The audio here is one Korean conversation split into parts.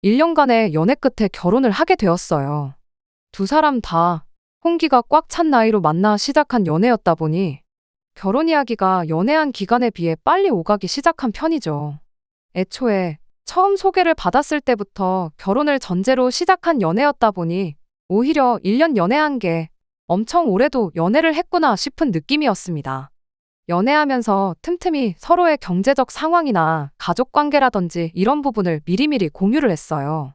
1년간의 연애 끝에 결혼을 하게 되었어요. 두 사람 다 홍기가 꽉 찬 나이로 만나 시작한 연애였다 보니 결혼 이야기가 연애한 기간에 비해 빨리 오가기 시작한 편이죠. 애초에 처음 소개를 받았을 때부터 결혼을 전제로 시작한 연애였다 보니 오히려 1년 연애한 게 엄청 오래도 연애를 했구나 싶은 느낌이었습니다. 연애하면서 틈틈이 서로의 경제적 상황이나 가족 관계라든지 이런 부분을 미리미리 공유를 했어요.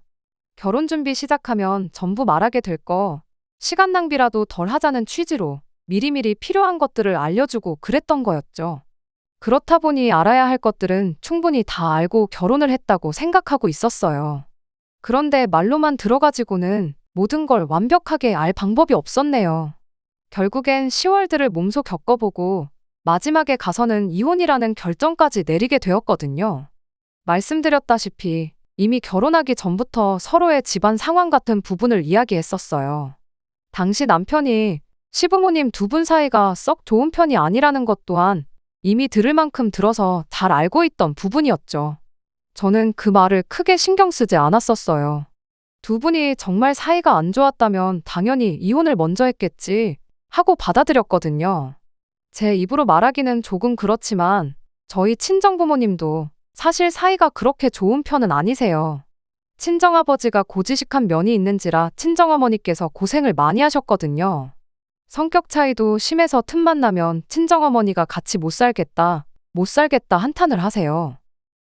결혼 준비 시작하면 전부 말하게 될 거, 시간 낭비라도 덜 하자는 취지로 미리미리 필요한 것들을 알려주고 그랬던 거였죠. 그렇다 보니 알아야 할 것들은 충분히 다 알고 결혼을 했다고 생각하고 있었어요. 그런데 말로만 들어가지고는 모든 걸 완벽하게 알 방법이 없었네요. 결국엔 10월들을 몸소 겪어보고 마지막에 가서는 이혼이라는 결정까지 내리게 되었거든요. 말씀드렸다시피 이미 결혼하기 전부터 서로의 집안 상황 같은 부분을 이야기했었어요. 당시 남편이 시부모님 두 분 사이가 썩 좋은 편이 아니라는 것 또한 이미 들을 만큼 들어서 잘 알고 있던 부분이었죠. 저는 그 말을 크게 신경 쓰지 않았었어요. 두 분이 정말 사이가 안 좋았다면 당연히 이혼을 먼저 했겠지 하고 받아들였거든요. 제 입으로 말하기는 조금 그렇지만 저희 친정부모님도 사실 사이가 그렇게 좋은 편은 아니세요. 친정아버지가 고지식한 면이 있는지라 친정어머니께서 고생을 많이 하셨거든요. 성격 차이도 심해서 틈만 나면 친정어머니가 같이 못 살겠다 한탄을 하세요.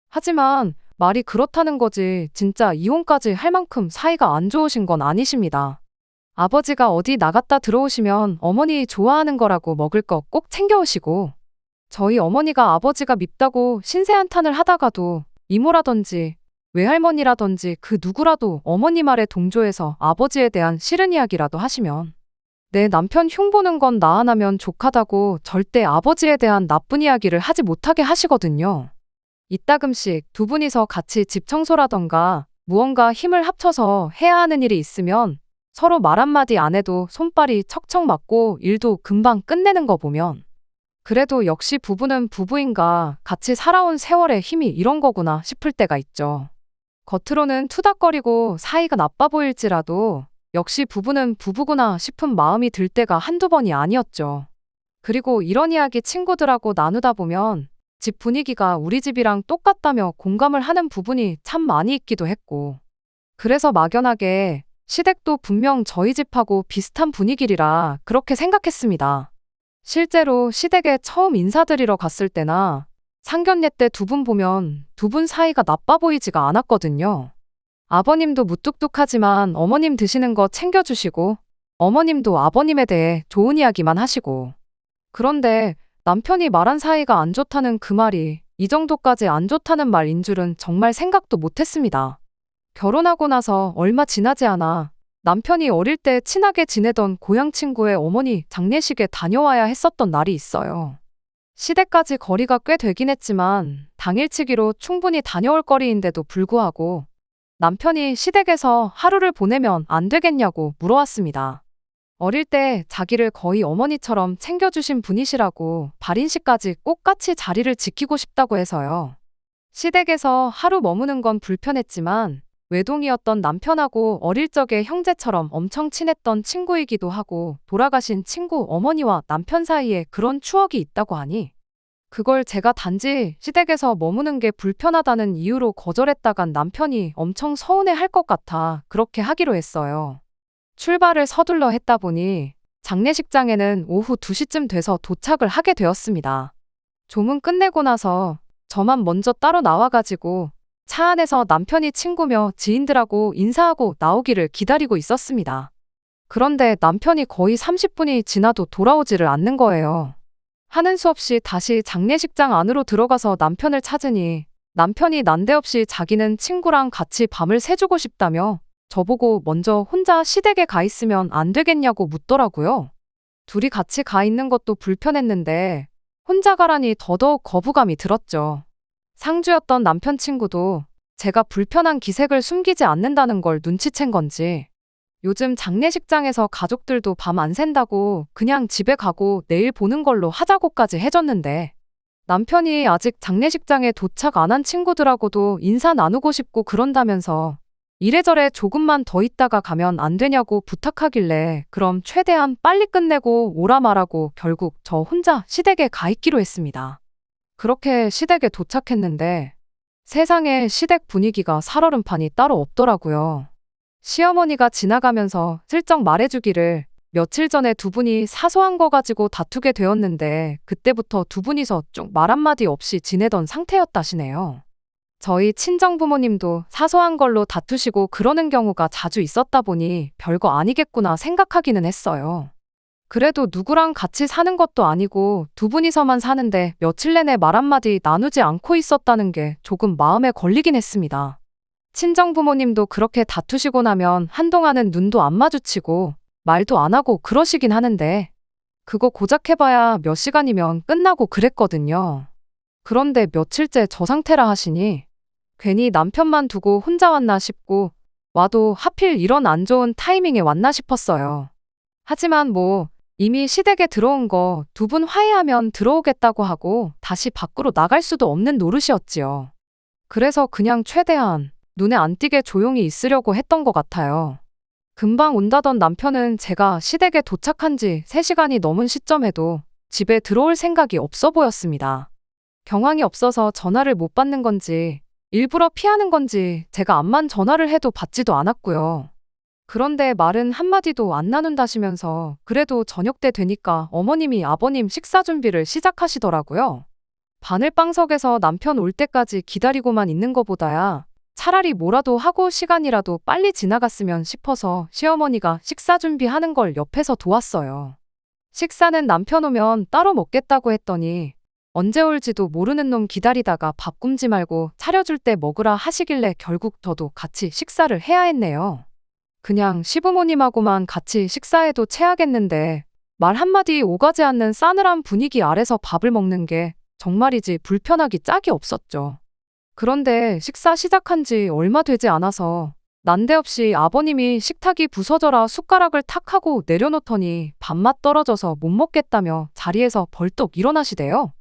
하지만 말이 그렇다는 거지 진짜 이혼까지 할 만큼 사이가 안 좋으신 건 아니십니다. 아버지가 어디 나갔다 들어오시면 어머니 좋아하는 거라고 먹을 거 꼭 챙겨오시고 저희 어머니가 아버지가 밉다고 신세 한탄을 하다가도 이모라든지 외할머니라든지 그 누구라도 어머니 말에 동조해서 아버지에 대한 싫은 이야기라도 하시면 내 남편 흉보는 건 나 하나면 족하다고 절대 아버지에 대한 나쁜 이야기를 하지 못하게 하시거든요. 이따금씩 두 분이서 같이 집 청소라던가 무언가 힘을 합쳐서 해야 하는 일이 있으면 서로 말 한마디 안 해도 손발이 척척 맞고 일도 금방 끝내는 거 보면 그래도 역시 부부는 부부인가 같이 살아온 세월의 힘이 이런 거구나 싶을 때가 있죠. 겉으로는 투닥거리고 사이가 나빠 보일지라도 역시 부부는 부부구나 싶은 마음이 들 때가 한두 번이 아니었죠. 그리고 이런 이야기 친구들하고 나누다 보면 집 분위기가 우리 집이랑 똑같다며 공감을 하는 부분이 참 많이 있기도 했고 그래서 막연하게 시댁도 분명 저희 집하고 비슷한 분위기리라 그렇게 생각했습니다. 실제로 시댁에 처음 인사드리러 갔을 때나 상견례 때 두 분 보면 두 분 사이가 나빠 보이지가 않았거든요. 아버님도 무뚝뚝하지만 어머님 드시는 거 챙겨주시고 어머님도 아버님에 대해 좋은 이야기만 하시고 그런데 남편이 말한 사이가 안 좋다는 그 말이 이 정도까지 안 좋다는 말인 줄은 정말 생각도 못했습니다. 결혼하고 나서 얼마 지나지 않아 남편이 어릴 때 친하게 지내던 고향 친구의 어머니 장례식에 다녀와야 했었던 날이 있어요. 시댁까지 거리가 꽤 되긴 했지만 당일치기로 충분히 다녀올 거리인데도 불구하고 남편이 시댁에서 하루를 보내면 안 되겠냐고 물어왔습니다. 어릴 때 자기를 거의 어머니처럼 챙겨주신 분이시라고 발인식까지 꼭 같이 자리를 지키고 싶다고 해서요. 시댁에서 하루 머무는 건 불편했지만 외동이었던 남편하고 어릴 적에 형제처럼 엄청 친했던 친구이기도 하고 돌아가신 친구 어머니와 남편 사이에 그런 추억이 있다고 하니 그걸 제가 단지 시댁에서 머무는 게 불편하다는 이유로 거절했다간 남편이 엄청 서운해할 것 같아 그렇게 하기로 했어요. 출발을 서둘러 했다 보니 장례식장에는 오후 2시쯤 돼서 도착을 하게 되었습니다. 조문 끝내고 나서 저만 먼저 따로 나와가지고 차 안에서 남편이 친구며 지인들하고 인사하고 나오기를 기다리고 있었습니다. 그런데 남편이 거의 30분이 지나도 돌아오지를 않는 거예요. 하는 수 없이 다시 장례식장 안으로 들어가서 남편을 찾으니 남편이 난데없이 자기는 친구랑 같이 밤을 새주고 싶다며 저보고 먼저 혼자 시댁에 가 있으면 안 되겠냐고 묻더라고요. 둘이 같이 가 있는 것도 불편했는데 혼자 가라니 더더욱 거부감이 들었죠. 상주였던 남편 친구도 제가 불편한 기색을 숨기지 않는다는 걸 눈치챈 건지 요즘 장례식장에서 가족들도 밤 안 샌다고 그냥 집에 가고 내일 보는 걸로 하자고까지 해줬는데 남편이 아직 장례식장에 도착 안 한 친구들하고도 인사 나누고 싶고 그런다면서 이래저래 조금만 더 있다가 가면 안 되냐고 부탁하길래 그럼 최대한 빨리 끝내고 오라 말하고 결국 저 혼자 시댁에 가 있기로 했습니다. 그렇게 시댁에 도착했는데 세상에 시댁 분위기가 살얼음판이 따로 없더라고요. 시어머니가 지나가면서 슬쩍 말해주기를 며칠 전에 두 분이 사소한 거 가지고 다투게 되었는데 그때부터 두 분이서 쭉 말 한마디 없이 지내던 상태였다시네요. 저희 친정부모님도 사소한 걸로 다투시고 그러는 경우가 자주 있었다 보니 별거 아니겠구나 생각하기는 했어요. 그래도 누구랑 같이 사는 것도 아니고 두 분이서만 사는데 며칠 내내 말 한마디 나누지 않고 있었다는 게 조금 마음에 걸리긴 했습니다. 친정부모님도 그렇게 다투시고 나면 한동안은 눈도 안 마주치고 말도 안 하고 그러시긴 하는데 그거 고작 해봐야 몇 시간이면 끝나고 그랬거든요. 그런데 며칠째 저 상태라 하시니 괜히 남편만 두고 혼자 왔나 싶고 와도 하필 이런 안 좋은 타이밍에 왔나 싶었어요. 하지만 뭐 이미 시댁에 들어온 거 두 분 화해하면 들어오겠다고 하고 다시 밖으로 나갈 수도 없는 노릇이었지요. 그래서 그냥 최대한 눈에 안 띄게 조용히 있으려고 했던 것 같아요. 금방 온다던 남편은 제가 시댁에 도착한 지 3시간이 넘은 시점에도 집에 들어올 생각이 없어 보였습니다. 경황이 없어서 전화를 못 받는 건지 일부러 피하는 건지 제가 암만 전화를 해도 받지도 않았고요. 그런데 말은 한마디도 안 나눈다시면서 그래도 저녁 때 되니까 어머님이 아버님 식사 준비를 시작하시더라고요. 바늘방석에서 남편 올 때까지 기다리고만 있는 것보다야 차라리 뭐라도 하고 시간이라도 빨리 지나갔으면 싶어서 시어머니가 식사 준비하는 걸 옆에서 도왔어요. 식사는 남편 오면 따로 먹겠다고 했더니 언제 올지도 모르는 놈 기다리다가 밥 굶지 말고 차려줄 때 먹으라 하시길래 결국 저도 같이 식사를 해야 했네요. 그냥 시부모님하고만 같이 식사해도 체하겠는데 말 한마디 오가지 않는 싸늘한 분위기 아래서 밥을 먹는 게 정말이지 불편하기 짝이 없었죠. 그런데 식사 시작한 지 얼마 되지 않아서 난데없이 아버님이 식탁이 부서져라 숟가락을 탁 하고 내려놓더니 밥맛 떨어져서 못 먹겠다며 자리에서 벌떡 일어나시대요.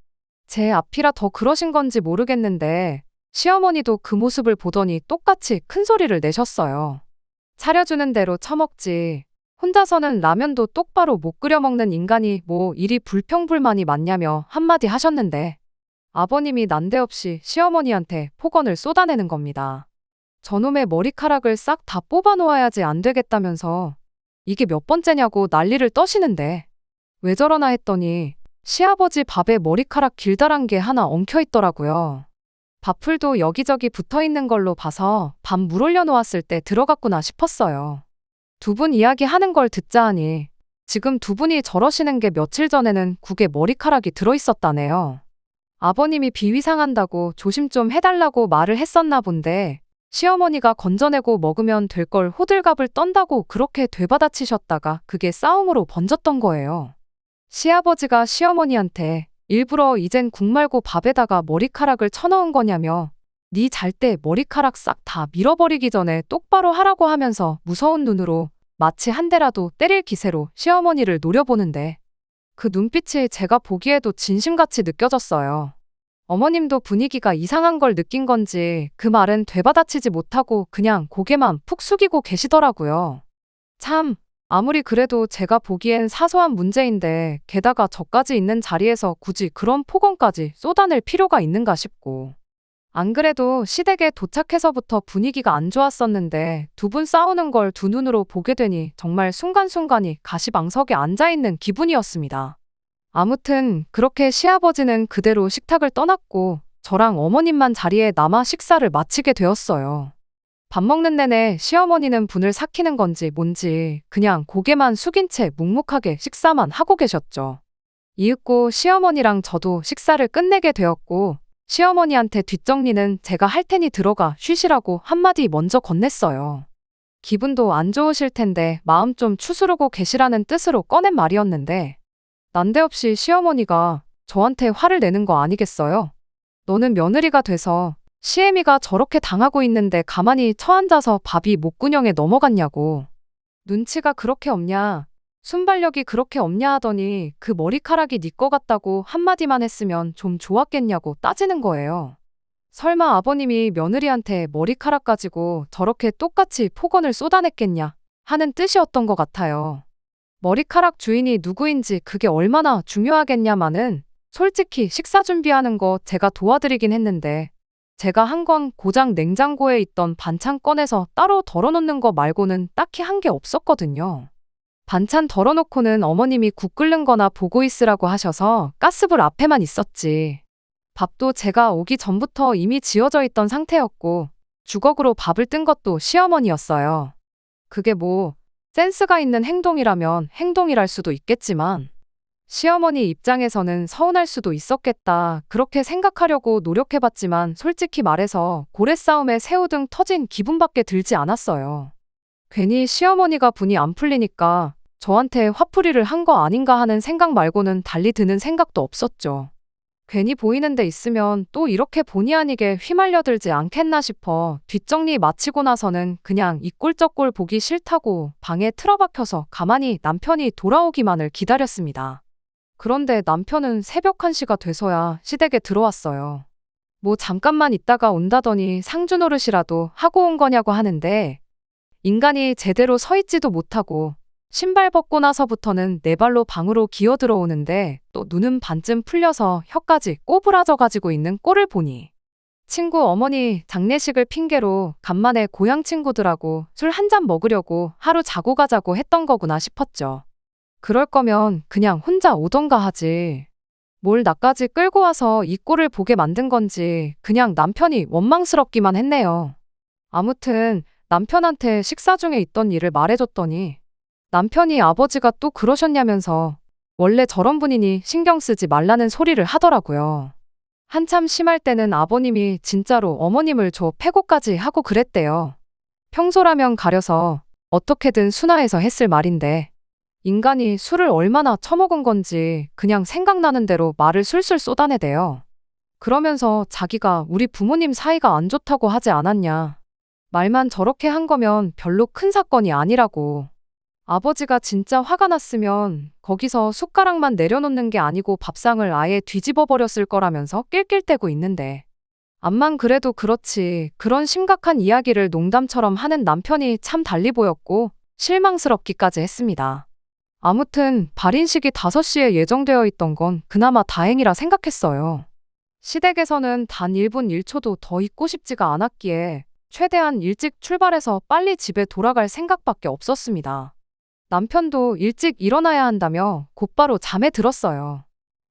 제 앞이라 더 그러신 건지 모르겠는데 시어머니도 그 모습을 보더니 똑같이 큰 소리를 내셨어요. 차려주는 대로 처먹지. 혼자서는 라면도 똑바로 못 끓여 먹는 인간이 뭐 이리 불평불만이 많냐며 한마디 하셨는데 아버님이 난데없이 시어머니한테 폭언을 쏟아내는 겁니다. 저놈의 머리카락을 싹 다 뽑아 놓아야지 안 되겠다면서 이게 몇 번째냐고 난리를 떠시는데 왜 저러나 했더니 시아버지 밥에 머리카락 길다란 게 하나 엉켜 있더라고요. 밥풀도 여기저기 붙어 있는 걸로 봐서 밥 물 올려 놓았을 때 들어갔구나 싶었어요. 두 분 이야기하는 걸 듣자 하니 지금 두 분이 저러시는 게 며칠 전에는 국에 머리카락이 들어 있었다네요. 아버님이 비위 상한다고 조심 좀 해달라고 말을 했었나 본데 시어머니가 건져내고 먹으면 될 걸 호들갑을 떤다고 그렇게 되받아치셨다가 그게 싸움으로 번졌던 거예요. 시아버지가 시어머니한테 일부러 이젠 국 말고 밥에다가 머리카락을 쳐넣은 거냐며 네 잘 때 머리카락 싹 다 밀어버리기 전에 똑바로 하라고 하면서 무서운 눈으로 마치 한 대라도 때릴 기세로 시어머니를 노려보는데 그 눈빛이 제가 보기에도 진심같이 느껴졌어요. 어머님도 분위기가 이상한 걸 느낀 건지 그 말은 되받아치지 못하고 그냥 고개만 푹 숙이고 계시더라고요. 참, 아무리 그래도 제가 보기엔 사소한 문제인데 게다가 저까지 있는 자리에서 굳이 그런 폭언까지 쏟아낼 필요가 있는가 싶고. 안 그래도 시댁에 도착해서부터 분위기가 안 좋았었는데 두 분 싸우는 걸 두 눈으로 보게 되니 정말 순간순간이 가시방석에 앉아있는 기분이었습니다. 아무튼 그렇게 시아버지는 그대로 식탁을 떠났고 저랑 어머님만 자리에 남아 식사를 마치게 되었어요. 밥 먹는 내내 시어머니는 분을 삭히는 건지 뭔지 그냥 고개만 숙인 채 묵묵하게 식사만 하고 계셨죠. 이윽고 시어머니랑 저도 식사를 끝내게 되었고 시어머니한테 뒷정리는 제가 할 테니 들어가 쉬시라고 한마디 먼저 건넸어요. 기분도 안 좋으실 텐데 마음 좀 추스르고 계시라는 뜻으로 꺼낸 말이었는데 난데없이 시어머니가 저한테 화를 내는 거 아니겠어요? 너는 며느리가 돼서 시애미가 저렇게 당하고 있는데 가만히 처앉아서 밥이 목구멍에 넘어갔냐고. 눈치가 그렇게 없냐? 순발력이 그렇게 없냐 하더니 그 머리카락이 네 거 같다고 한마디만 했으면 좀 좋았겠냐고 따지는 거예요. 설마 아버님이 며느리한테 머리카락 가지고 저렇게 똑같이 폭언을 쏟아냈겠냐 하는 뜻이었던 것 같아요. 머리카락 주인이 누구인지 그게 얼마나 중요하겠냐마는 솔직히 식사 준비하는 거 제가 도와드리긴 했는데 제가 한 건 고장 냉장고에 있던 반찬 꺼내서 따로 덜어놓는 거 말고는 딱히 한 게 없었거든요. 반찬 덜어놓고는 어머님이 국 끓는 거나 보고 있으라고 하셔서 가스불 앞에만 있었지. 밥도 제가 오기 전부터 이미 지어져 있던 상태였고 주걱으로 밥을 뜬 것도 시어머니였어요. 그게 뭐 센스가 있는 행동이라면 행동이랄 수도 있겠지만 시어머니 입장에서는 서운할 수도 있었겠다 그렇게 생각하려고 노력해봤지만 솔직히 말해서 고래싸움에 새우등 터진 기분밖에 들지 않았어요. 괜히 시어머니가 분이 안 풀리니까 저한테 화풀이를 한 거 아닌가 하는 생각 말고는 달리 드는 생각도 없었죠. 괜히 보이는 데 있으면 또 이렇게 본의 아니게 휘말려들지 않겠나 싶어 뒷정리 마치고 나서는 그냥 이 꼴 저 꼴 보기 싫다고 방에 틀어박혀서 가만히 남편이 돌아오기만을 기다렸습니다. 그런데 남편은 새벽 1시가 돼서야 시댁에 들어왔어요. 뭐 잠깐만 있다가 온다더니 상주 노릇이라도 하고 온 거냐고 하는데 인간이 제대로 서 있지도 못하고 신발 벗고 나서부터는 네 발로 방으로 기어 들어오는데 또 눈은 반쯤 풀려서 혀까지 꼬부라져 가지고 있는 꼴을 보니 친구 어머니 장례식을 핑계로 간만에 고향 친구들하고 술 한 잔 먹으려고 하루 자고 가자고 했던 거구나 싶었죠. 그럴 거면 그냥 혼자 오던가 하지. 뭘 나까지 끌고 와서 이 꼴을 보게 만든 건지 그냥 남편이 원망스럽기만 했네요. 아무튼 남편한테 식사 중에 있던 일을 말해줬더니 남편이 아버지가 또 그러셨냐면서 원래 저런 분이니 신경 쓰지 말라는 소리를 하더라고요. 한참 심할 때는 아버님이 진짜로 어머님을 저 패고까지 하고 그랬대요. 평소라면 가려서 어떻게든 순화해서 했을 말인데 인간이 술을 얼마나 처먹은 건지 그냥 생각나는 대로 말을 술술 쏟아내대요. 그러면서 자기가 우리 부모님 사이가 안 좋다고 하지 않았냐. 말만 저렇게 한 거면 별로 큰 사건이 아니라고. 아버지가 진짜 화가 났으면 거기서 숟가락만 내려놓는 게 아니고 밥상을 아예 뒤집어 버렸을 거라면서 낄낄대고 있는데 암만 그래도 그렇지 그런 심각한 이야기를 농담처럼 하는 남편이 참 달리 보였고 실망스럽기까지 했습니다. 아무튼 발인식이 5시에 예정되어 있던 건 그나마 다행이라 생각했어요. 시댁에서는 단 1분 1초도 더 있고 싶지가 않았기에 최대한 일찍 출발해서 빨리 집에 돌아갈 생각밖에 없었습니다. 남편도 일찍 일어나야 한다며 곧바로 잠에 들었어요.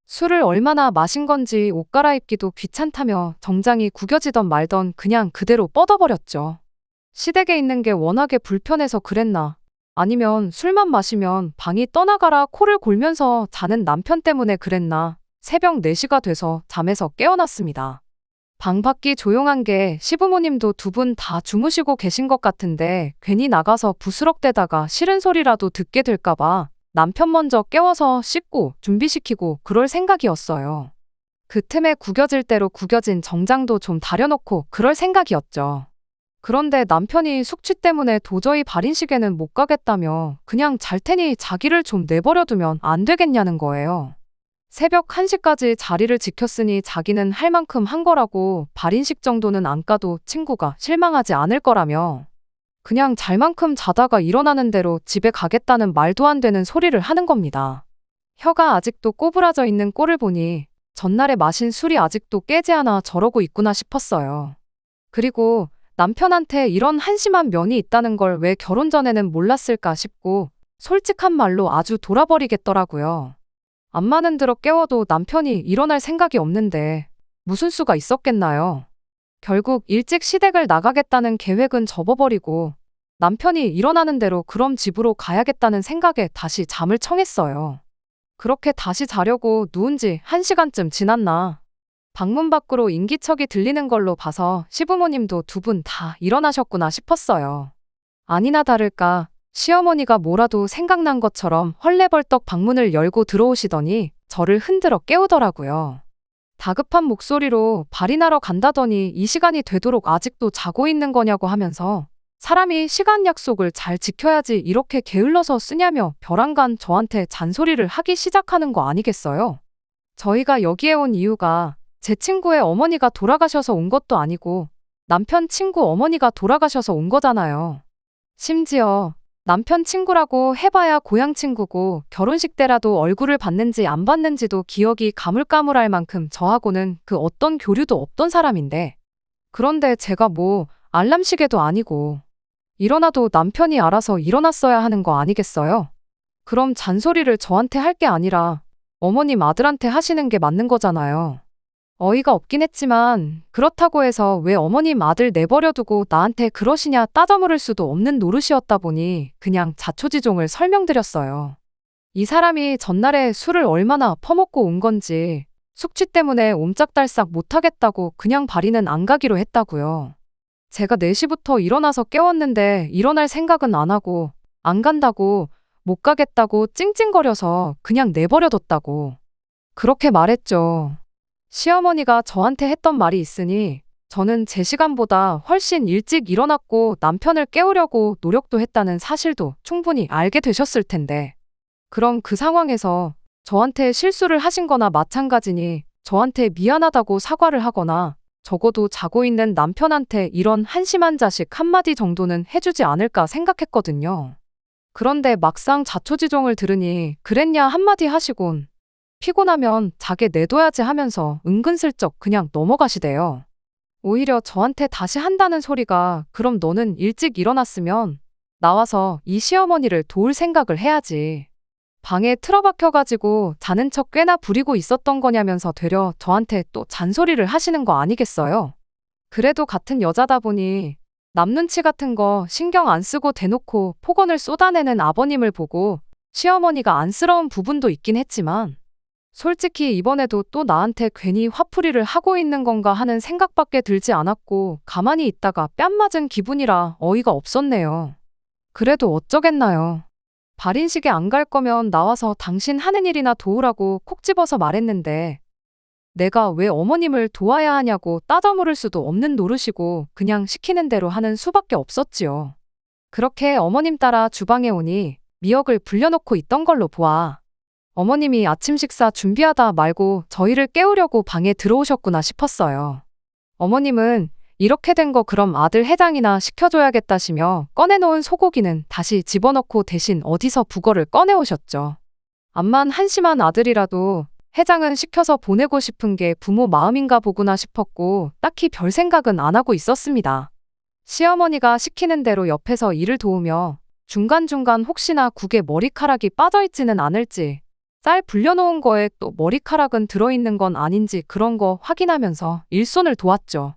술을 얼마나 마신 건지 옷 갈아입기도 귀찮다며 정장이 구겨지던 말던 그냥 그대로 뻗어버렸죠. 시댁에 있는 게 워낙에 불편해서 그랬나 아니면 술만 마시면 방이 떠나가라 코를 골면서 자는 남편 때문에 그랬나 새벽 4시가 돼서 잠에서 깨어났습니다. 방 밖이 조용한 게 시부모님도 2분 다 주무시고 계신 것 같은데 괜히 나가서 부스럭대다가 싫은 소리라도 듣게 될까봐 남편 먼저 깨워서 씻고 준비시키고 그럴 생각이었어요. 그 틈에 구겨질 대로 구겨진 정장도 좀 다려놓고 그럴 생각이었죠. 그런데 남편이 숙취 때문에 도저히 발인식에는 못 가겠다며 그냥 잘 테니 자기를 좀 내버려두면 안 되겠냐는 거예요. 새벽 1시까지 자리를 지켰으니 자기는 할 만큼 한 거라고 발인식 정도는 안 가도 친구가 실망하지 않을 거라며 그냥 잘 만큼 자다가 일어나는 대로 집에 가겠다는 말도 안 되는 소리를 하는 겁니다. 혀가 아직도 꼬부라져 있는 꼴을 보니 전날에 마신 술이 아직도 깨지 않아 저러고 있구나 싶었어요. 그리고 남편한테 이런 한심한 면이 있다는 걸 왜 결혼 전에는 몰랐을까 싶고 솔직한 말로 아주 돌아버리겠더라고요. 암마는 들어 깨워도 남편이 일어날 생각이 없는데 무슨 수가 있었겠나요? 결국 일찍 시댁을 나가겠다는 계획은 접어버리고 남편이 일어나는 대로 그럼 집으로 가야겠다는 생각에 다시 잠을 청했어요. 그렇게 다시 자려고 누운 지 1시간쯤 지났나. 방문 밖으로 인기척이 들리는 걸로 봐서 시부모님도 2분 다 일어나셨구나 싶었어요. 아니나 다를까 시어머니가 뭐라도 생각난 것처럼 헐레벌떡 방문을 열고 들어오시더니 저를 흔들어 깨우더라고요. 다급한 목소리로 발인하러 간다더니 이 시간이 되도록 아직도 자고 있는 거냐고 하면서 사람이 시간 약속을 잘 지켜야지 이렇게 게을러서 쓰냐며 벼랑간 저한테 잔소리를 하기 시작하는 거 아니겠어요? 저희가 여기에 온 이유가 제 친구의 어머니가 돌아가셔서 온 것도 아니고 남편 친구 어머니가 돌아가셔서 온 거잖아요. 심지어 남편 친구라고 해봐야 고향 친구고 결혼식 때라도 얼굴을 봤는지 안 봤는지도 기억이 가물가물할 만큼 저하고는 그 어떤 교류도 없던 사람인데 그런데 제가 뭐 알람시계도 아니고 일어나도 남편이 알아서 일어났어야 하는 거 아니겠어요? 그럼 잔소리를 저한테 할 게 아니라 어머님 아들한테 하시는 게 맞는 거잖아요. 어이가 없긴 했지만 그렇다고 해서 왜 어머님 아들 내버려두고 나한테 그러시냐 따져 물을 수도 없는 노릇이었다 보니 그냥 자초지종을 설명드렸어요. 이 사람이 전날에 술을 얼마나 퍼먹고 온 건지 숙취 때문에 옴짝달싹 못하겠다고 그냥 발이는 안 가기로 했다고요. 제가 4시부터 일어나서 깨웠는데 일어날 생각은 안 하고 안 간다고 못 가겠다고 찡찡거려서 그냥 내버려뒀다고 그렇게 말했죠. 시어머니가 저한테 했던 말이 있으니 저는 제 시간보다 훨씬 일찍 일어났고 남편을 깨우려고 노력도 했다는 사실도 충분히 알게 되셨을 텐데 그럼 그 상황에서 저한테 실수를 하신 거나 마찬가지니 저한테 미안하다고 사과를 하거나 적어도 자고 있는 남편한테 이런 한심한 자식 한마디 정도는 해주지 않을까 생각했거든요. 그런데 막상 자초지종을 들으니 그랬냐 한마디 하시곤 피곤하면 자게 내둬야지 하면서 은근슬쩍 그냥 넘어가시대요. 오히려 저한테 다시 한다는 소리가 그럼 너는 일찍 일어났으면 나와서 이 시어머니를 도울 생각을 해야지. 방에 틀어박혀가지고 자는 척 꽤나 부리고 있었던 거냐면서 되려 저한테 또 잔소리를 하시는 거 아니겠어요? 그래도 같은 여자다 보니 남 눈치 같은 거 신경 안 쓰고 대놓고 폭언을 쏟아내는 아버님을 보고 시어머니가 안쓰러운 부분도 있긴 했지만 솔직히 이번에도 또 나한테 괜히 화풀이를 하고 있는 건가 하는 생각밖에 들지 않았고 가만히 있다가 뺨 맞은 기분이라 어이가 없었네요. 그래도 어쩌겠나요. 발인식에 안 갈 거면 나와서 당신 하는 일이나 도우라고 콕 집어서 말했는데 내가 왜 어머님을 도와야 하냐고 따져 물을 수도 없는 노릇이고 그냥 시키는 대로 하는 수밖에 없었지요. 그렇게 어머님 따라 주방에 오니 미역을 불려놓고 있던 걸로 보아 어머님이 아침 식사 준비하다 말고 저희를 깨우려고 방에 들어오셨구나 싶었어요. 어머님은 이렇게 된 거 그럼 아들 해장이나 시켜줘야겠다시며 꺼내놓은 소고기는 다시 집어넣고 대신 어디서 북어를 꺼내오셨죠. 암만 한심한 아들이라도 해장은 시켜서 보내고 싶은 게 부모 마음인가 보구나 싶었고 딱히 별 생각은 안 하고 있었습니다. 시어머니가 시키는 대로 옆에서 일을 도우며 중간중간 혹시나 국에 머리카락이 빠져있지는 않을지 쌀 불려놓은 거에 또 머리카락은 들어있는 건 아닌지 그런 거 확인하면서 일손을 도왔죠.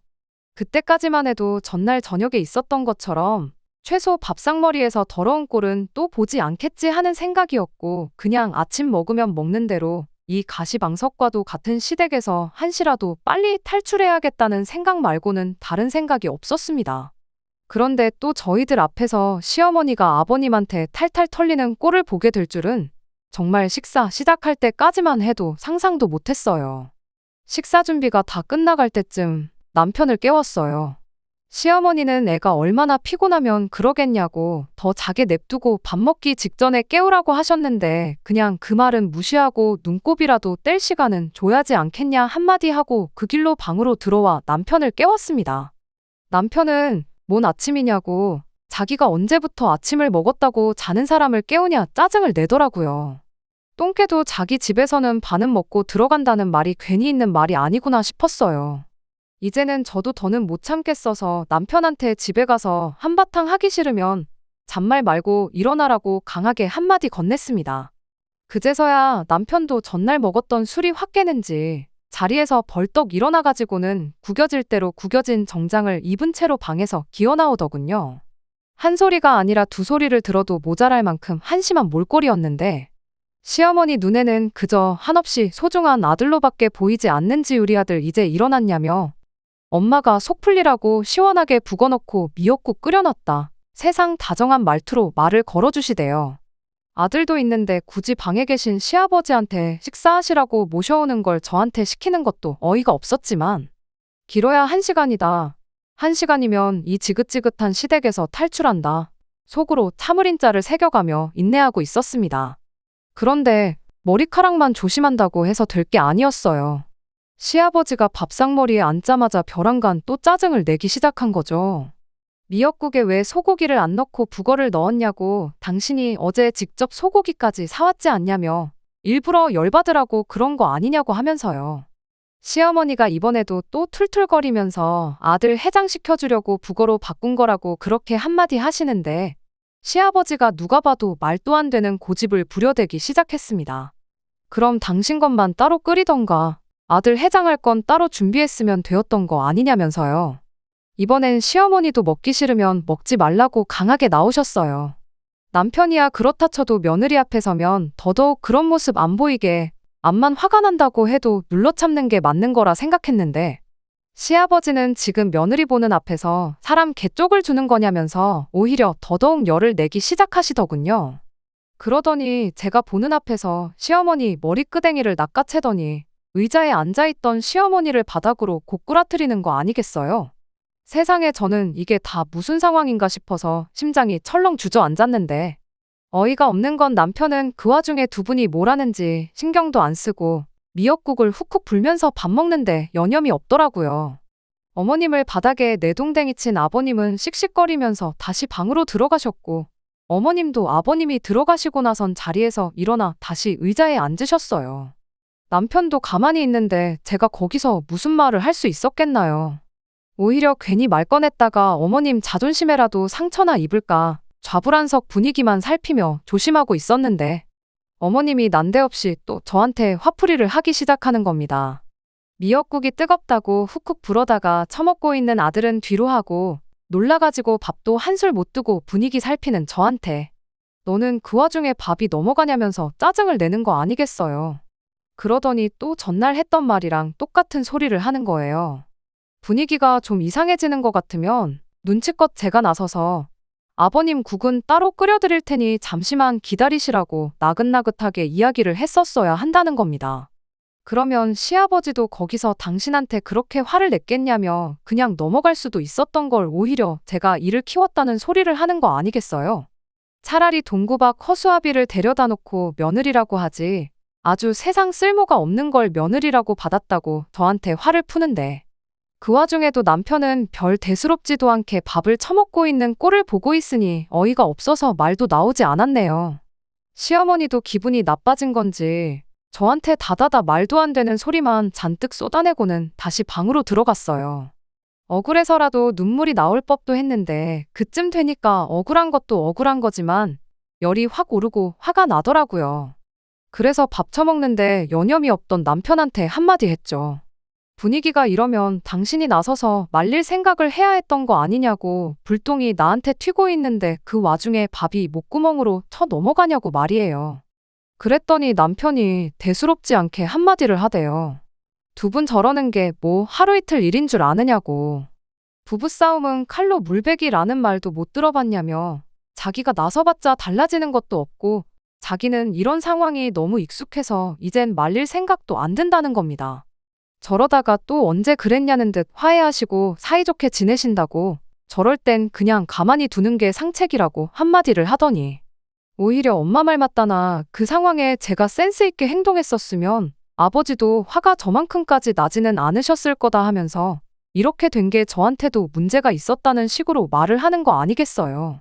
그때까지만 해도 전날 저녁에 있었던 것처럼 최소 밥상머리에서 더러운 꼴은 또 보지 않겠지 하는 생각이었고 그냥 아침 먹으면 먹는 대로 이 가시방석과도 같은 시댁에서 한시라도 빨리 탈출해야겠다는 생각 말고는 다른 생각이 없었습니다. 그런데 또 저희들 앞에서 시어머니가 아버님한테 탈탈 털리는 꼴을 보게 될 줄은 정말 식사 시작할 때까지만 해도 상상도 못했어요. 식사 준비가 다 끝나갈 때쯤 남편을 깨웠어요. 시어머니는 애가 얼마나 피곤하면 그러겠냐고 더 자게 냅두고 밥 먹기 직전에 깨우라고 하셨는데 그냥 그 말은 무시하고 눈곱이라도 뗄 시간은 줘야지 않겠냐 한마디 하고 그 길로 방으로 들어와 남편을 깨웠습니다. 남편은 뭔 아침이냐고 자기가 언제부터 아침을 먹었다고 자는 사람을 깨우냐 짜증을 내더라고요. 똥개도 자기 집에서는 반은 먹고 들어간다는 말이 괜히 있는 말이 아니구나 싶었어요. 이제는 저도 더는 못 참겠어서 남편한테 집에 가서 한바탕 하기 싫으면 잔말 말고 일어나라고 강하게 한마디 건넸습니다. 그제서야 남편도 전날 먹었던 술이 확 깨는지 자리에서 벌떡 일어나가지고는 구겨질 대로 구겨진 정장을 입은 채로 방에서 기어나오더군요. 한 소리가 아니라 두 소리를 들어도 모자랄 만큼 한심한 몰골이었는데 시어머니 눈에는 그저 한없이 소중한 아들로밖에 보이지 않는지 우리 아들 이제 일어났냐며 엄마가 속 풀리라고 시원하게 북어넣고 미역국 끓여놨다. 세상 다정한 말투로 말을 걸어주시대요. 아들도 있는데 굳이 방에 계신 시아버지한테 식사하시라고 모셔오는 걸 저한테 시키는 것도 어이가 없었지만 길어야 1시간이다. 1시간이면 이 지긋지긋한 시댁에서 탈출한다. 속으로 참을인자를 새겨가며 인내하고 있었습니다. 그런데 머리카락만 조심한다고 해서 될 게 아니었어요. 시아버지가 밥상머리에 앉자마자 벼랑간 또 짜증을 내기 시작한 거죠. 미역국에 왜 소고기를 안 넣고 북어를 넣었냐고, 당신이 어제 직접 소고기까지 사왔지 않냐며, 일부러 열받으라고 그런 거 아니냐고 하면서요. 시어머니가 이번에도 또 툴툴거리면서 아들 해장시켜주려고 북어로 바꾼 거라고 그렇게 한마디 하시는데, 시아버지가 누가 봐도 말도 안 되는 고집을 부려대기 시작했습니다. 그럼 당신 것만 따로 끓이던가, 아들 해장할 건 따로 준비했으면 되었던 거 아니냐면서요. 이번엔 시어머니도 먹기 싫으면 먹지 말라고 강하게 나오셨어요. 남편이야 그렇다 쳐도 며느리 앞에 서면 더더욱 그런 모습 안 보이게, 암만 화가 난다고 해도 눌러 참는 게 맞는 거라 생각했는데, 시아버지는 지금 며느리 보는 앞에서 사람 개쪽을 주는 거냐면서 오히려 더더욱 열을 내기 시작하시더군요. 그러더니 제가 보는 앞에서 시어머니 머리끄댕이를 낚아채더니 의자에 앉아있던 시어머니를 바닥으로 고꾸라뜨리는 거 아니겠어요? 세상에, 저는 이게 다 무슨 상황인가 싶어서 심장이 철렁 주저앉았는데, 어이가 없는 건 남편은 그 와중에 두 분이 뭘 하는지 신경도 안 쓰고 미역국을 훅훅 불면서 밥 먹는데 여념이 없더라고요. 어머님을 바닥에 내동댕이 친 아버님은 씩씩거리면서 다시 방으로 들어가셨고, 어머님도 아버님이 들어가시고 나선 자리에서 일어나 다시 의자에 앉으셨어요. 남편도 가만히 있는데 제가 거기서 무슨 말을 할 수 있었겠나요? 오히려 괜히 말 꺼냈다가 어머님 자존심에라도 상처나 입을까 좌불안석 분위기만 살피며 조심하고 있었는데, 어머님이 난데없이 또 저한테 화풀이를 하기 시작하는 겁니다. 미역국이 뜨겁다고 훅훅 불어다가 처먹고 있는 아들은 뒤로 하고, 놀라가지고 밥도 한술 못 뜨고 분위기 살피는 저한테 너는 그 와중에 밥이 넘어가냐면서 짜증을 내는 거 아니겠어요. 그러더니 또 전날 했던 말이랑 똑같은 소리를 하는 거예요. 분위기가 좀 이상해지는 것 같으면 눈치껏 제가 나서서 아버님 국은 따로 끓여드릴 테니 잠시만 기다리시라고 나긋나긋하게 이야기를 했었어야 한다는 겁니다. 그러면 시아버지도 거기서 당신한테 그렇게 화를 냈겠냐며 그냥 넘어갈 수도 있었던 걸 오히려 제가 이를 키웠다는 소리를 하는 거 아니겠어요? 차라리 동구박 허수아비를 데려다 놓고 며느리라고 하지, 아주 세상 쓸모가 없는 걸 며느리라고 받았다고 저한테 화를 푸는데, 그 와중에도 남편은 별 대수롭지도 않게 밥을 처먹고 있는 꼴을 보고 있으니 어이가 없어서 말도 나오지 않았네요. 시어머니도 기분이 나빠진 건지 저한테 다다다 말도 안 되는 소리만 잔뜩 쏟아내고는 다시 방으로 들어갔어요. 억울해서라도 눈물이 나올 법도 했는데 그쯤 되니까 억울한 것도 억울한 거지만 열이 확 오르고 화가 나더라고요. 그래서 밥 처먹는데 여념이 없던 남편한테 한마디 했죠. 분위기가 이러면 당신이 나서서 말릴 생각을 해야 했던 거 아니냐고, 불똥이 나한테 튀고 있는데 그 와중에 밥이 목구멍으로 쳐 넘어가냐고 말이에요. 그랬더니 남편이 대수롭지 않게 한마디를 하대요. 두 분 저러는 게 뭐 하루 이틀 일인 줄 아느냐고. 부부싸움은 칼로 물베기라는 말도 못 들어봤냐며, 자기가 나서봤자 달라지는 것도 없고 자기는 이런 상황이 너무 익숙해서 이젠 말릴 생각도 안 든다는 겁니다. 저러다가 또 언제 그랬냐는 듯 화해하시고 사이좋게 지내신다고, 저럴 땐 그냥 가만히 두는 게 상책이라고 한마디를 하더니, 오히려 엄마 말 맞다나 그 상황에 제가 센스 있게 행동했었으면 아버지도 화가 저만큼까지 나지는 않으셨을 거다 하면서 이렇게 된 게 저한테도 문제가 있었다는 식으로 말을 하는 거 아니겠어요.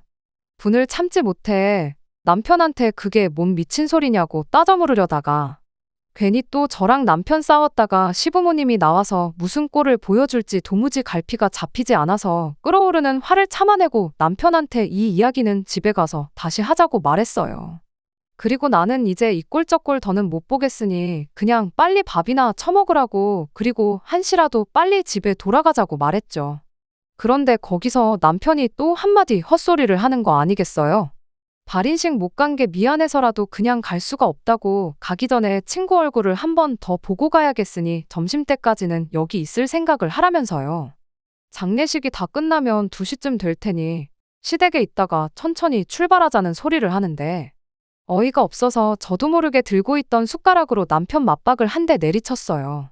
분을 참지 못해 남편한테 그게 뭔 미친 소리냐고 따져 물으려다가 괜히 또 저랑 남편 싸웠다가 시부모님이 나와서 무슨 꼴을 보여줄지 도무지 갈피가 잡히지 않아서 끓어오르는 화를 참아내고 남편한테 이 이야기는 집에 가서 다시 하자고 말했어요. 그리고 나는 이제 이 꼴 저 꼴 더는 못 보겠으니 그냥 빨리 밥이나 처먹으라고, 그리고 한시라도 빨리 집에 돌아가자고 말했죠. 그런데 거기서 남편이 또 한마디 헛소리를 하는 거 아니겠어요? 발인식 못 간 게 미안해서라도 그냥 갈 수가 없다고, 가기 전에 친구 얼굴을 한 번 더 보고 가야겠으니 점심때까지는 여기 있을 생각을 하라면서요. 장례식이 다 끝나면 2시쯤 될 테니 시댁에 있다가 천천히 출발하자는 소리를 하는데, 어이가 없어서 저도 모르게 들고 있던 숟가락으로 남편 맞박을 한 대 내리쳤어요.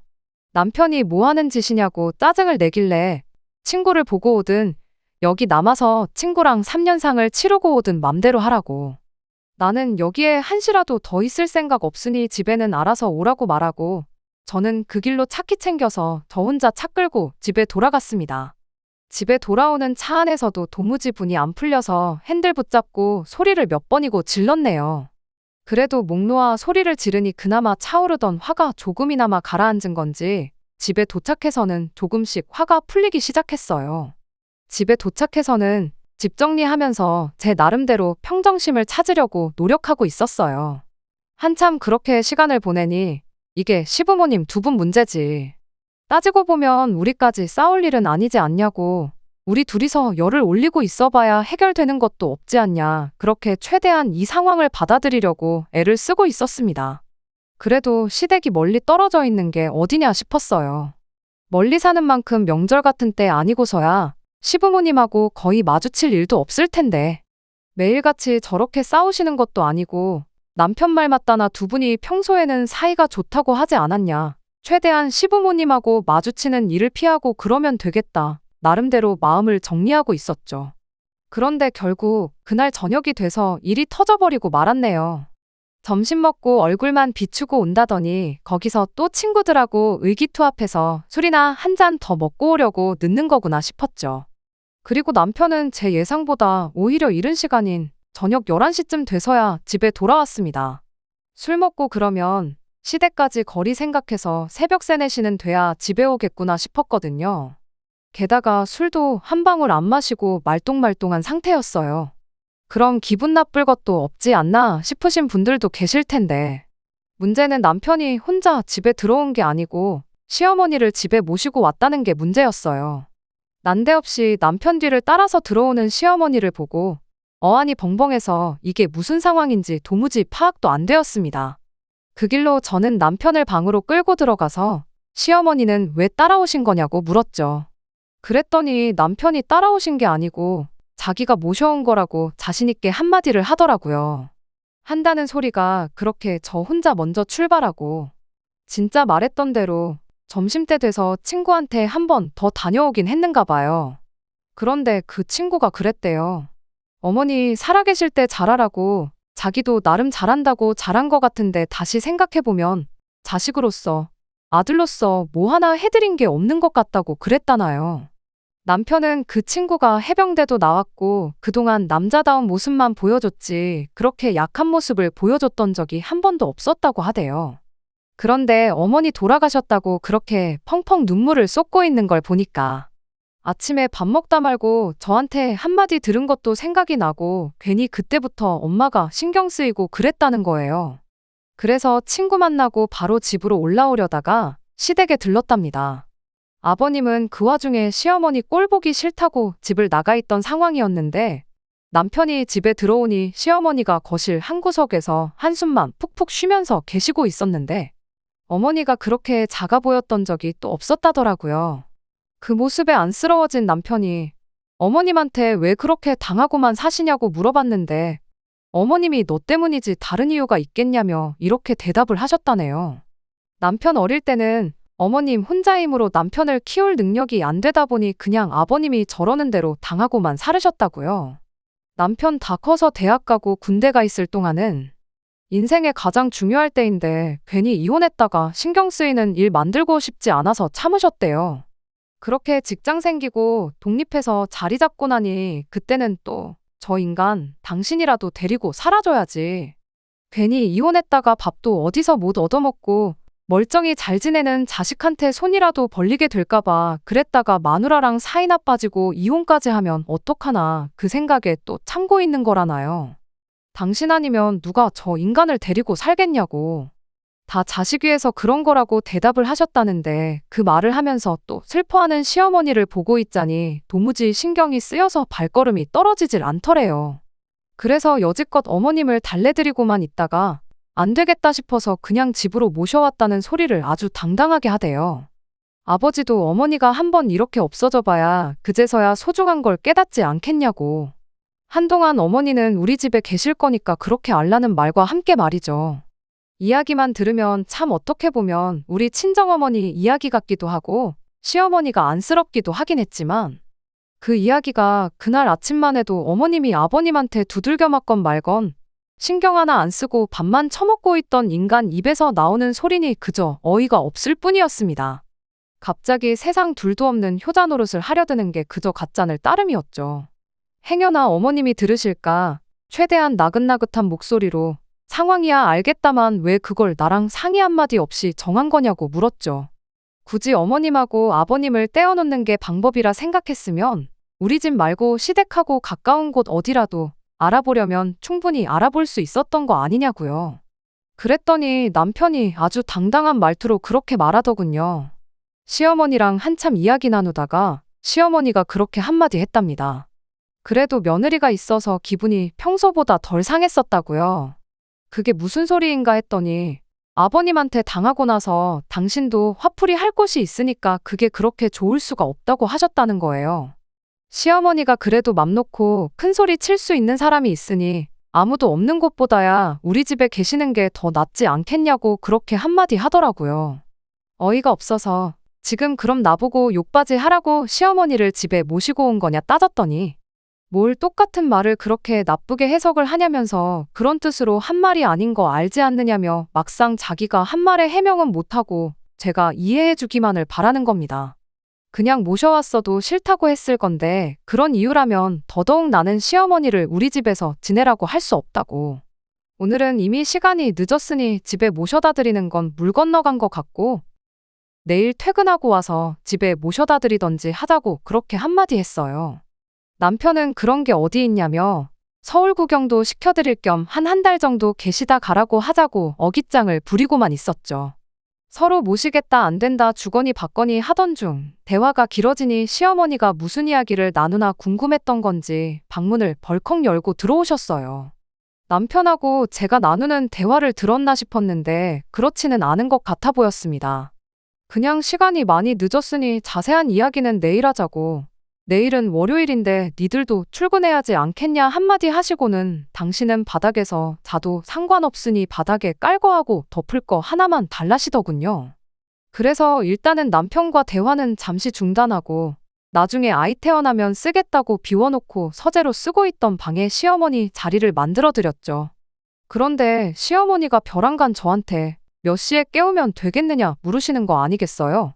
남편이 뭐 하는 짓이냐고 짜증을 내길래 친구를 보고 오든 여기 남아서 친구랑 3년상을 치르고 오든 맘대로 하라고. 나는 여기에 한시라도 더 있을 생각 없으니 집에는 알아서 오라고 말하고, 저는 그 길로 차키 챙겨서 저 혼자 차 끌고 집에 돌아갔습니다. 집에 돌아오는 차 안에서도 도무지 분이 안 풀려서 핸들 붙잡고 소리를 몇 번이고 질렀네요. 그래도 목 놓아 소리를 지르니 그나마 차오르던 화가 조금이나마 가라앉은 건지 집에 도착해서는 조금씩 화가 풀리기 시작했어요. 집에 도착해서는 집 정리하면서 제 나름대로 평정심을 찾으려고 노력하고 있었어요. 한참 그렇게 시간을 보내니 이게 시부모님 두 분 문제지. 따지고 보면 우리까지 싸울 일은 아니지 않냐고. 우리 둘이서 열을 올리고 있어봐야 해결되는 것도 없지 않냐. 그렇게 최대한 이 상황을 받아들이려고 애를 쓰고 있었습니다. 그래도 시댁이 멀리 떨어져 있는 게 어디냐 싶었어요. 멀리 사는 만큼 명절 같은 때 아니고서야 시부모님하고 거의 마주칠 일도 없을 텐데. 매일같이 저렇게 싸우시는 것도 아니고 남편 말 맞다나 두 분이 평소에는 사이가 좋다고 하지 않았냐. 최대한 시부모님하고 마주치는 일을 피하고 그러면 되겠다. 나름대로 마음을 정리하고 있었죠. 그런데 결국 그날 저녁이 돼서 일이 터져버리고 말았네요. 점심 먹고 얼굴만 비추고 온다더니 거기서 또 친구들하고 의기투합해서 술이나 한 잔 더 먹고 오려고 늦는 거구나 싶었죠. 그리고 남편은 제 예상보다 오히려 이른 시간인 저녁 11시쯤 돼서야 집에 돌아왔습니다. 술 먹고 그러면 시댁까지 거리 생각해서 새벽 3, 4시는 돼야 집에 오겠구나 싶었거든요. 게다가 술도 한 방울 안 마시고 말똥말똥한 상태였어요. 그럼 기분 나쁠 것도 없지 않나 싶으신 분들도 계실 텐데. 문제는 남편이 혼자 집에 들어온 게 아니고 시어머니를 집에 모시고 왔다는 게 문제였어요. 난데없이 남편 뒤를 따라서 들어오는 시어머니를 보고 어안이 벙벙해서 이게 무슨 상황인지 도무지 파악도 안 되었습니다. 그 길로 저는 남편을 방으로 끌고 들어가서 시어머니는 왜 따라오신 거냐고 물었죠. 그랬더니 남편이 따라오신 게 아니고 자기가 모셔온 거라고 자신있게 한마디를 하더라고요. 한다는 소리가 그렇게 저 혼자 먼저 출발하고 진짜 말했던 대로 점심때 돼서 친구한테 한 번 더 다녀오긴 했는가 봐요. 그런데 그 친구가 그랬대요. 어머니 살아계실 때 잘하라고 자기도 나름 잘한다고 잘한 것 같은데 다시 생각해보면 자식으로서 아들로서 뭐 하나 해드린 게 없는 것 같다고 그랬다나요. 남편은 그 친구가 해병대도 나왔고 그동안 남자다운 모습만 보여줬지 그렇게 약한 모습을 보여줬던 적이 한 번도 없었다고 하대요. 그런데 어머니 돌아가셨다고 그렇게 펑펑 눈물을 쏟고 있는 걸 보니까 아침에 밥 먹다 말고 저한테 한마디 들은 것도 생각이 나고 괜히 그때부터 엄마가 신경 쓰이고 그랬다는 거예요. 그래서 친구 만나고 바로 집으로 올라오려다가 시댁에 들렀답니다. 아버님은 그 와중에 시어머니 꼴 보기 싫다고 집을 나가 있던 상황이었는데 남편이 집에 들어오니 시어머니가 거실 한 구석에서 한숨만 푹푹 쉬면서 계시고 있었는데 어머니가 그렇게 작아 보였던 적이 또 없었다더라고요. 그 모습에 안쓰러워진 남편이 어머님한테 왜 그렇게 당하고만 사시냐고 물어봤는데 어머님이 너 때문이지 다른 이유가 있겠냐며 이렇게 대답을 하셨다네요. 남편 어릴 때는 어머님 혼자 힘으로 남편을 키울 능력이 안 되다 보니 그냥 아버님이 저러는 대로 당하고만 살으셨다고요. 남편 다 커서 대학 가고 군대 가 있을 동안은 인생의 가장 중요할 때인데 괜히 이혼했다가 신경 쓰이는 일 만들고 싶지 않아서 참으셨대요. 그렇게 직장 생기고 독립해서 자리 잡고 나니 그때는 또 저 인간 당신이라도 데리고 살아줘야지. 괜히 이혼했다가 밥도 어디서 못 얻어먹고 멀쩡히 잘 지내는 자식한테 손이라도 벌리게 될까봐 그랬다가 마누라랑 사이 나빠지고 이혼까지 하면 어떡하나 그 생각에 또 참고 있는 거라나요. 당신 아니면 누가 저 인간을 데리고 살겠냐고. 다 자식 위해서 그런 거라고 대답을 하셨다는데 그 말을 하면서 또 슬퍼하는 시어머니를 보고 있자니 도무지 신경이 쓰여서 발걸음이 떨어지질 않더래요. 그래서 여지껏 어머님을 달래드리고만 있다가 안 되겠다 싶어서 그냥 집으로 모셔왔다는 소리를 아주 당당하게 하대요. 아버지도 어머니가 한번 이렇게 없어져 봐야 그제서야 소중한 걸 깨닫지 않겠냐고. 한동안 어머니는 우리 집에 계실 거니까 그렇게 알라는 말과 함께 말이죠. 이야기만 들으면 참 어떻게 보면 우리 친정어머니 이야기 같기도 하고 시어머니가 안쓰럽기도 하긴 했지만 그 이야기가 그날 아침만 해도 어머님이 아버님한테 두들겨 맞건 말건 신경 하나 안 쓰고 밥만 처먹고 있던 인간 입에서 나오는 소리니 그저 어이가 없을 뿐이었습니다. 갑자기 세상 둘도 없는 효자 노릇을 하려드는 게 그저 가짠을 따름이었죠. 행여나 어머님이 들으실까 최대한 나긋나긋한 목소리로 상황이야 알겠다만 왜 그걸 나랑 상의 한마디 없이 정한 거냐고 물었죠. 굳이 어머님하고 아버님을 떼어놓는 게 방법이라 생각했으면 우리 집 말고 시댁하고 가까운 곳 어디라도 알아보려면 충분히 알아볼 수 있었던 거 아니냐고요. 그랬더니 남편이 아주 당당한 말투로 그렇게 말하더군요. 시어머니랑 한참 이야기 나누다가 시어머니가 그렇게 한마디 했답니다. 그래도 며느리가 있어서 기분이 평소보다 덜 상했었다고요. 그게 무슨 소리인가 했더니 아버님한테 당하고 나서 당신도 화풀이 할 곳이 있으니까 그게 그렇게 좋을 수가 없다고 하셨다는 거예요. 시어머니가 그래도 맘 놓고 큰 소리 칠 수 있는 사람이 있으니 아무도 없는 곳보다야 우리 집에 계시는 게 더 낫지 않겠냐고 그렇게 한마디 하더라고요. 어이가 없어서 지금 그럼 나보고 욕바지 하라고 시어머니를 집에 모시고 온 거냐 따졌더니 뭘 똑같은 말을 그렇게 나쁘게 해석을 하냐면서 그런 뜻으로 한 말이 아닌 거 알지 않느냐며 막상 자기가 한 말에 해명은 못하고 제가 이해해주기만을 바라는 겁니다. 그냥 모셔왔어도 싫다고 했을 건데 그런 이유라면 더더욱 나는 시어머니를 우리 집에서 지내라고 할 수 없다고. 오늘은 이미 시간이 늦었으니 집에 모셔다 드리는 건 물 건너간 것 같고 내일 퇴근하고 와서 집에 모셔다 드리던지 하자고 그렇게 한마디 했어요. 남편은 그런 게 어디 있냐며 서울 구경도 시켜드릴 겸 한 달 정도 계시다 가라고 하자고 어깃장을 부리고만 있었죠. 서로 모시겠다 안 된다 주거니 받거니 하던 중 대화가 길어지니 시어머니가 무슨 이야기를 나누나 궁금했던 건지 방문을 벌컥 열고 들어오셨어요. 남편하고 제가 나누는 대화를 들었나 싶었는데 그렇지는 않은 것 같아 보였습니다. 그냥 시간이 많이 늦었으니 자세한 이야기는 내일 하자고. 내일은 월요일인데 니들도 출근해야지 않겠냐 한마디 하시고는 당신은 바닥에서 자도 상관없으니 바닥에 깔거 하고 덮을 거 하나만 달라시더군요. 그래서 일단은 남편과 대화는 잠시 중단하고 나중에 아이 태어나면 쓰겠다고 비워놓고 서재로 쓰고 있던 방에 시어머니 자리를 만들어드렸죠. 그런데 시어머니가 벼랑간 저한테 몇 시에 깨우면 되겠느냐 물으시는 거 아니겠어요?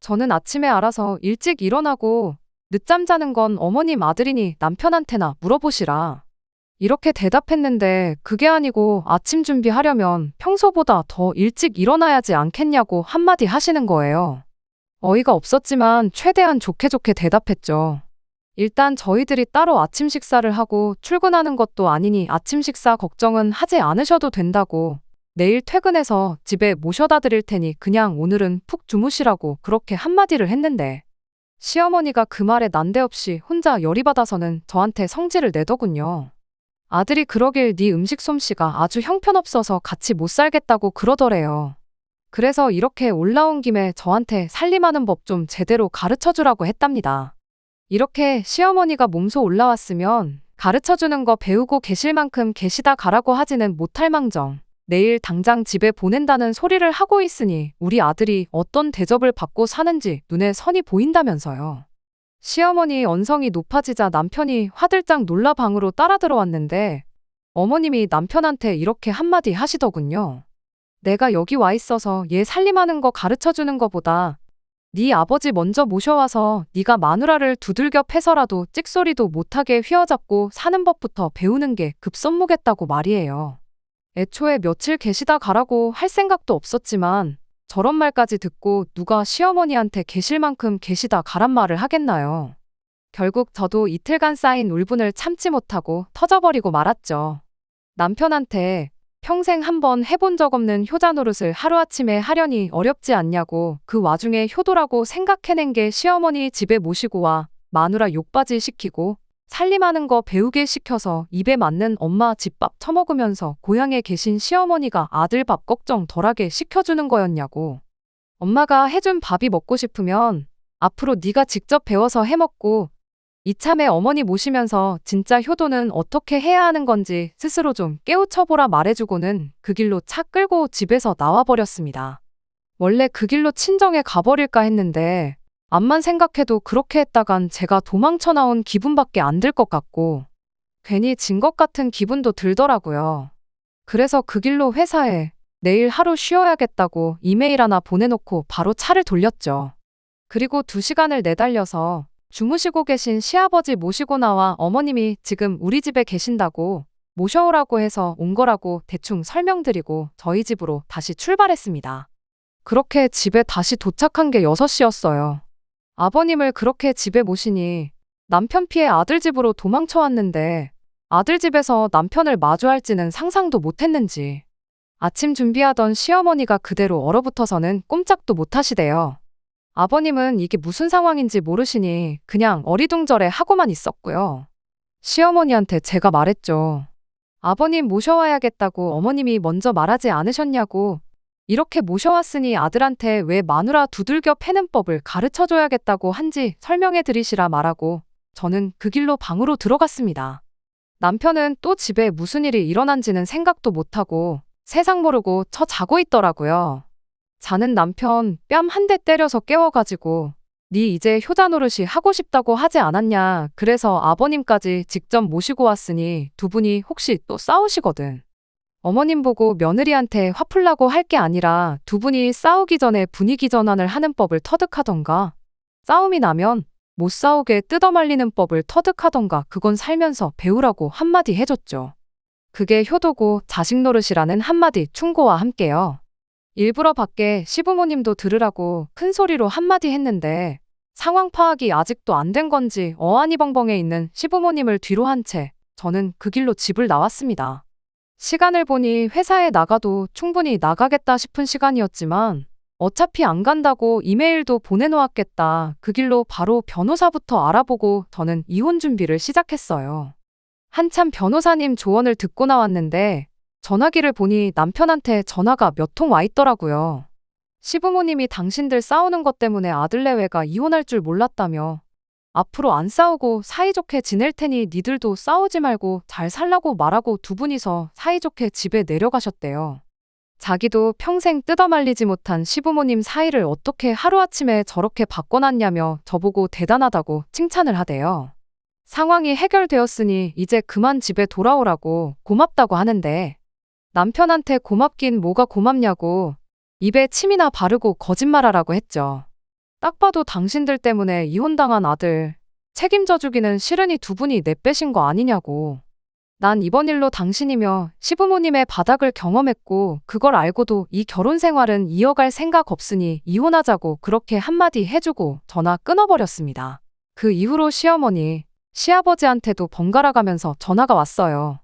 저는 아침에 알아서 일찍 일어나고 늦잠 자는 건 어머님 아들이니 남편한테나 물어보시라. 이렇게 대답했는데 그게 아니고 아침 준비하려면 평소보다 더 일찍 일어나야지 않겠냐고 한마디 하시는 거예요. 어이가 없었지만 최대한 좋게 대답했죠. 일단 저희들이 따로 아침 식사를 하고 출근하는 것도 아니니 아침 식사 걱정은 하지 않으셔도 된다고. 내일 퇴근해서 집에 모셔다 드릴 테니 그냥 오늘은 푹 주무시라고 그렇게 한마디를 했는데 시어머니가 그 말에 난데없이 혼자 열이 받아서는 저한테 성질을 내더군요. 아들이 그러길 네 음식 솜씨가 아주 형편없어서 같이 못 살겠다고 그러더래요. 그래서 이렇게 올라온 김에 저한테 살림하는 법 좀 제대로 가르쳐주라고 했답니다. 이렇게 시어머니가 몸소 올라왔으면 가르쳐주는 거 배우고 계실 만큼 계시다 가라고 하지는 못할 망정. 내일 당장 집에 보낸다는 소리를 하고 있으니 우리 아들이 어떤 대접을 받고 사는지 눈에 선이 보인다면서요. 시어머니 언성이 높아지자 남편이 화들짝 놀라 방으로 따라 들어왔는데 어머님이 남편한테 이렇게 한마디 하시더군요. 내가 여기 와 있어서 얘 살림하는 거 가르쳐주는 거보다 네 아버지 먼저 모셔와서 네가 마누라를 두들겨 패서라도 찍소리도 못하게 휘어잡고 사는 법부터 배우는 게 급선무겠다고 말이에요. 애초에 며칠 계시다 가라고 할 생각도 없었지만 저런 말까지 듣고 누가 시어머니한테 계실 만큼 계시다 가란 말을 하겠나요. 결국 저도 이틀간 쌓인 울분을 참지 못하고 터져버리고 말았죠. 남편한테 평생 한번 해본 적 없는 효자 노릇을 하루아침에 하려니 어렵지 않냐고 그 와중에 효도라고 생각해낸 게 시어머니 집에 모시고 와 마누라 욕바지 시키고 살림하는 거 배우게 시켜서 입에 맞는 엄마 집밥 처먹으면서 고향에 계신 시어머니가 아들 밥 걱정 덜하게 시켜주는 거였냐고. 엄마가 해준 밥이 먹고 싶으면 앞으로 네가 직접 배워서 해먹고 이참에 어머니 모시면서 진짜 효도는 어떻게 해야 하는 건지 스스로 좀 깨우쳐보라 말해주고는 그 길로 차 끌고 집에서 나와버렸습니다. 원래 그 길로 친정에 가버릴까 했는데 암만 생각해도 그렇게 했다간 제가 도망쳐 나온 기분밖에 안 들 것 같고 괜히 진 것 같은 기분도 들더라고요. 그래서 그 길로 회사에 내일 하루 쉬어야겠다고 이메일 하나 보내놓고 바로 차를 돌렸죠. 그리고 2시간을 내달려서 주무시고 계신 시아버지 모시고 나와 어머님이 지금 우리 집에 계신다고 모셔오라고 해서 온 거라고 대충 설명드리고 저희 집으로 다시 출발했습니다. 그렇게 집에 다시 도착한 게 6시였어요. 아버님을 그렇게 집에 모시니 남편 피해 아들 집으로 도망쳐 왔는데 아들 집에서 남편을 마주할지는 상상도 못했는지 아침 준비하던 시어머니가 그대로 얼어붙어서는 꼼짝도 못하시대요. 아버님은 이게 무슨 상황인지 모르시니 그냥 어리둥절해 하고만 있었고요. 시어머니한테 제가 말했죠. 아버님 모셔와야겠다고 어머님이 먼저 말하지 않으셨냐고. 이렇게 모셔왔으니 아들한테 왜 마누라 두들겨 패는 법을 가르쳐줘야겠다고 한지 설명해 드리시라 말하고 저는 그 길로 방으로 들어갔습니다. 남편은 또 집에 무슨 일이 일어난지는 생각도 못하고 세상 모르고 자고 있더라고요. 자는 남편 뺨 한 대 때려서 깨워가지고 니 이제 효자 노릇이 하고 싶다고 하지 않았냐. 그래서 아버님까지 직접 모시고 왔으니 두 분이 혹시 또 싸우시거든. 어머님 보고 며느리한테 화풀라고 할 게 아니라 두 분이 싸우기 전에 분위기 전환을 하는 법을 터득하던가 싸움이 나면 못 싸우게 뜯어말리는 법을 터득하던가 그건 살면서 배우라고 한마디 해줬죠. 그게 효도고 자식 노릇이라는 한마디 충고와 함께요. 일부러 밖에 시부모님도 들으라고 큰 소리로 한마디 했는데 상황 파악이 아직도 안 된 건지 어안이 벙벙해 있는 시부모님을 뒤로 한 채 저는 그 길로 집을 나왔습니다. 시간을 보니 회사에 나가도 충분히 나가겠다 싶은 시간이었지만 어차피 안 간다고 이메일도 보내놓았겠다. 그 길로 바로 변호사부터 알아보고 저는 이혼 준비를 시작했어요. 한참 변호사님 조언을 듣고 나왔는데 전화기를 보니 남편한테 전화가 몇 통 와 있더라고요. 시부모님이 당신들 싸우는 것 때문에 아들내외가 이혼할 줄 몰랐다며 앞으로 안 싸우고 사이좋게 지낼 테니 니들도 싸우지 말고 잘 살라고 말하고 두 분이서 사이좋게 집에 내려가셨대요. 자기도 평생 뜯어말리지 못한 시부모님 사이를 어떻게 하루아침에 저렇게 바꿔놨냐며 저보고 대단하다고 칭찬을 하대요. 상황이 해결되었으니 이제 그만 집에 돌아오라고 고맙다고 하는데 남편한테 고맙긴 뭐가 고맙냐고 입에 침이나 바르고 거짓말하라고 했죠. 딱 봐도 당신들 때문에 이혼당한 아들 책임져 주기는 싫으니 두 분이 내빼신 거 아니냐고. 난 이번 일로 당신이며 시부모님의 바닥을 경험했고 그걸 알고도 이 결혼 생활은 이어갈 생각 없으니 이혼하자고 그렇게 한마디 해주고 전화 끊어버렸습니다. 그 이후로 시어머니, 시아버지한테도 번갈아 가면서 전화가 왔어요.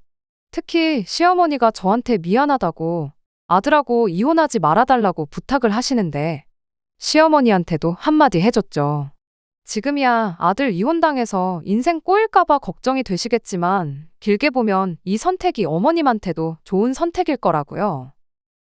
특히 시어머니가 저한테 미안하다고 아들하고 이혼하지 말아달라고 부탁을 하시는데 시어머니한테도 한마디 해줬죠. 지금이야 아들 이혼당해서 인생 꼬일까봐 걱정이 되시겠지만 길게 보면 이 선택이 어머님한테도 좋은 선택일 거라고요.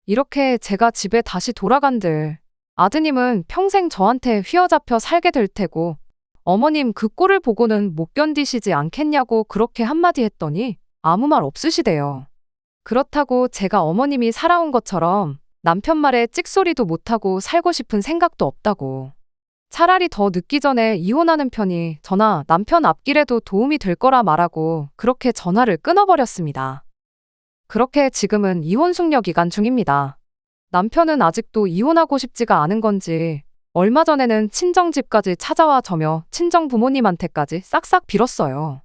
이렇게 제가 집에 다시 돌아간들 아드님은 평생 저한테 휘어잡혀 살게 될 테고 어머님 그 꼴을 보고는 못 견디시지 않겠냐고 그렇게 한마디 했더니 아무 말 없으시대요. 그렇다고 제가 어머님이 살아온 것처럼 남편 말에 찍소리도 못하고 살고 싶은 생각도 없다고. 차라리 더 늦기 전에 이혼하는 편이 저나 남편 앞길에도 도움이 될 거라 말하고 그렇게 전화를 끊어버렸습니다. 그렇게 지금은 이혼 숙려 기간 중입니다. 남편은 아직도 이혼하고 싶지가 않은 건지 얼마 전에는 친정집까지 찾아와 저며 친정 부모님한테까지 싹싹 빌었어요.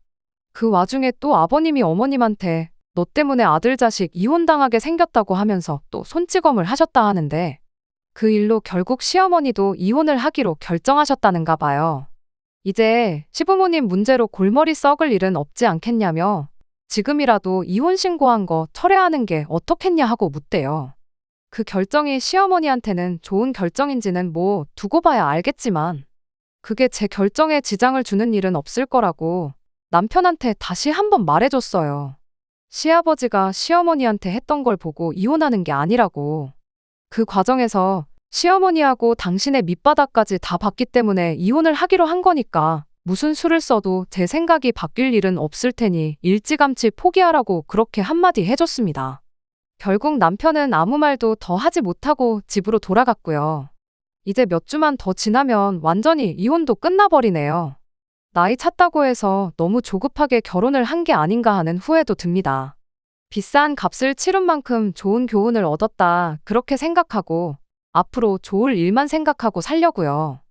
그 와중에 또 아버님이 어머님한테 너 때문에 아들 자식 이혼당하게 생겼다고 하면서 또 손찌검을 하셨다 하는데 그 일로 결국 시어머니도 이혼을 하기로 결정하셨다는가 봐요. 이제 시부모님 문제로 골머리 썩을 일은 없지 않겠냐며 지금이라도 이혼 신고한 거 철회하는 게 어떻겠냐 하고 묻대요. 그 결정이 시어머니한테는 좋은 결정인지는 뭐 두고 봐야 알겠지만 그게 제 결정에 지장을 주는 일은 없을 거라고 남편한테 다시 한번 말해줬어요. 시아버지가 시어머니한테 했던 걸 보고 이혼하는 게 아니라고. 그 과정에서 시어머니하고 당신의 밑바닥까지 다 봤기 때문에 이혼을 하기로 한 거니까 무슨 수를 써도 제 생각이 바뀔 일은 없을 테니 일찌감치 포기하라고 그렇게 한마디 해줬습니다. 결국 남편은 아무 말도 더 하지 못하고 집으로 돌아갔고요. 이제 몇 주만 더 지나면 완전히 이혼도 끝나버리네요. 나이 찼다고 해서 너무 조급하게 결혼을 한 게 아닌가 하는 후회도 듭니다. 비싼 값을 치른 만큼 좋은 교훈을 얻었다. 그렇게 생각하고 앞으로 좋을 일만 생각하고 살려고요.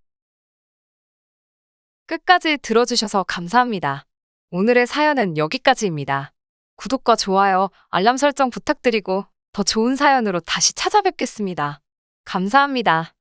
끝까지 들어주셔서 감사합니다. 오늘의 사연은 여기까지입니다. 구독과 좋아요, 알람 설정 부탁드리고 더 좋은 사연으로 다시 찾아뵙겠습니다. 감사합니다.